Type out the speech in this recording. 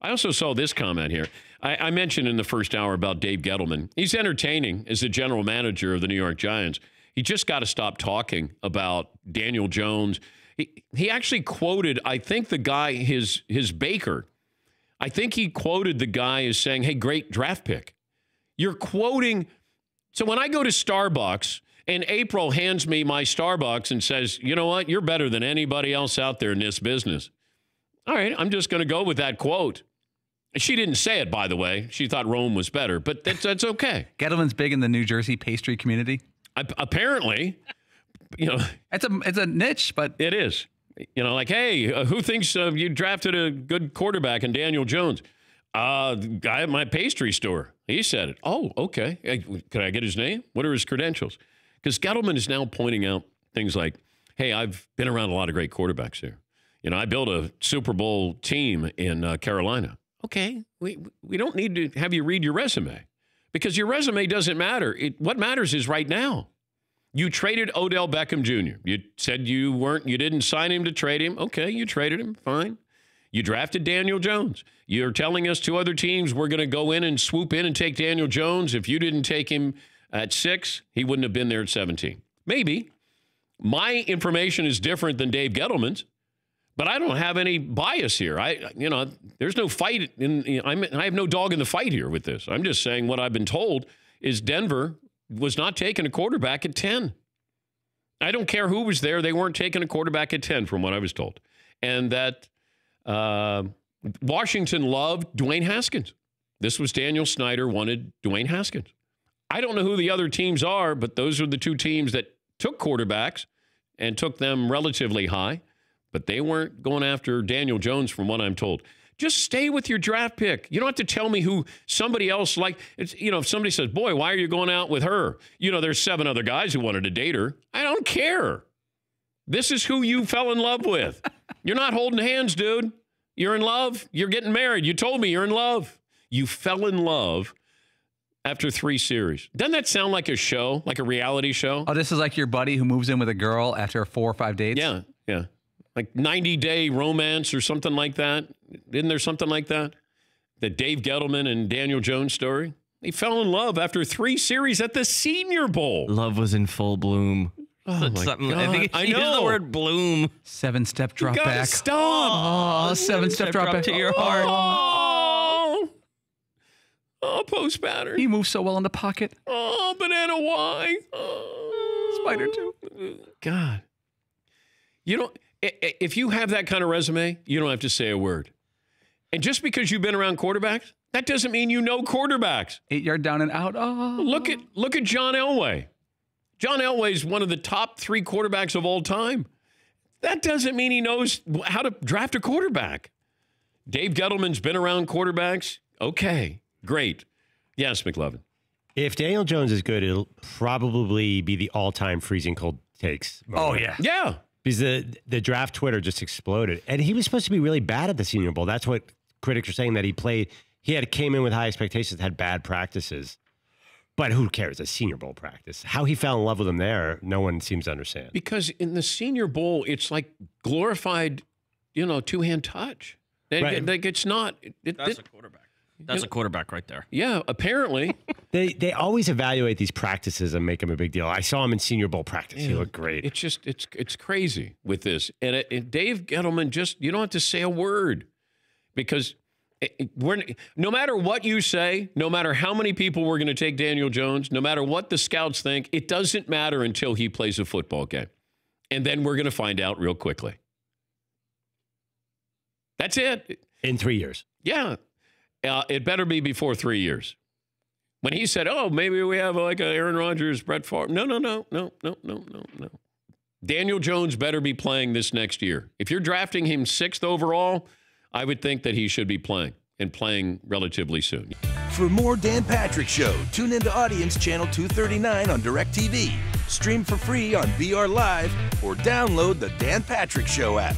I also saw this comment here. I mentioned in the first hour about Dave Gettleman. He's entertaining as the general manager of the New York Giants. He just got to stop talking about Daniel Jones. He actually quoted, I think the guy, his Baker. I think he quoted the guy as saying, hey, great draft pick. You're quoting. So when I go to Starbucks and April hands me my Starbucks and says, you know what, you're better than anybody else out there in this business. All right, I'm just going to go with that quote. She didn't say it, by the way. She thought Rome was better, but that's okay. Gettleman's big in the New Jersey pastry community. Apparently, you know. It's a niche, but. It is. You know, like, hey, who thinks you drafted a good quarterback in Daniel Jones? The guy at my pastry store. He said it. Oh, okay. Can I get his name? What are his credentials? Because Gettleman is now pointing out things like, hey, I've been around a lot of great quarterbacks here. You know, I built a Super Bowl team in Carolina. Okay, we don't need to have you read your resume because your resume doesn't matter. What matters is right now. You traded Odell Beckham Jr. You said you didn't sign him to trade him. Okay, you traded him. Fine. You drafted Daniel Jones. You're telling us two other teams we're going to go in and swoop in and take Daniel Jones. If you didn't take him at 6, he wouldn't have been there at 17. Maybe. My information is different than Dave Gettleman's. But I don't have any bias here. There's no fight. I have no dog in the fight here with this. I'm just saying what I've been told is Denver was not taking a quarterback at 10. I don't care who was there. They weren't taking a quarterback at 10 from what I was told. And that Washington loved Dwayne Haskins. This was Daniel Snyder wanted Dwayne Haskins. I don't know who the other teams are, but those are the two teams that took quarterbacks and took them relatively high. But they weren't going after Daniel Jones from what I'm told. Just stay with your draft pick. You don't have to tell me who somebody else if somebody says, boy, why are you going out with her? There's 7 other guys who wanted to date her. I don't care. This is who you fell in love with. You're not holding hands, dude. You're in love. You're getting married. You told me you're in love. You fell in love after 3 series. Doesn't that sound like a show, like a reality show? Oh, this is like your buddy who moves in with a girl after 4 or 5 dates? Yeah. Like 90-day romance or something like that. Isn't there something like that? The Dave Gettleman and Daniel Jones story. They fell in love after 3 series at the Senior Bowl. Love was in full bloom. Oh, my God. I think it's the word bloom. 7-step drop you back. Stop. Oh, 7-step drop back to your heart. Oh, post pattern. He moves so well in the pocket. Oh, banana Y. Oh. Spider too. God. If you have that kind of resume, you don't have to say a word. And just because you've been around quarterbacks, that doesn't mean you know quarterbacks. 8-yard down and out. Oh. Look at John Elway. John Elway is one of the top 3 quarterbacks of all time. That doesn't mean he knows how to draft a quarterback. Dave Gettleman's been around quarterbacks. Okay, great. Yes, McLovin. If Daniel Jones is good, it'll probably be the all-time freezing cold takes moment. Oh, yeah. Yeah. Because the draft Twitter just exploded. And he was supposed to be really bad at the Senior Bowl. That's what critics are saying, that he came in with high expectations, had bad practices. But who cares? A Senior Bowl practice. How he fell in love with him there, no one seems to understand. Because in the Senior Bowl, it's like glorified, two-hand touch. It's not. That's a quarterback. That's a quarterback right there. Yeah, apparently. They always evaluate these practices and make them a big deal. I saw him in Senior Bowl practice. Yeah, he looked great. It's crazy with this. And Dave Gettleman, you don't have to say a word because no matter what you say, no matter how many people we're going to take Daniel Jones, no matter what the scouts think, it doesn't matter until he plays a football game. And then we're going to find out real quickly. That's it. In 3 years. Yeah. It better be before 3 years. When he said, oh, maybe we have like a Aaron Rodgers, Brett Favre. No. Daniel Jones better be playing this next year. If you're drafting him 6th overall, I would think that he should be playing and playing relatively soon. For more Dan Patrick Show, tune into Audience Channel 239 on DirecTV. Stream for free on VR Live or download the Dan Patrick Show app.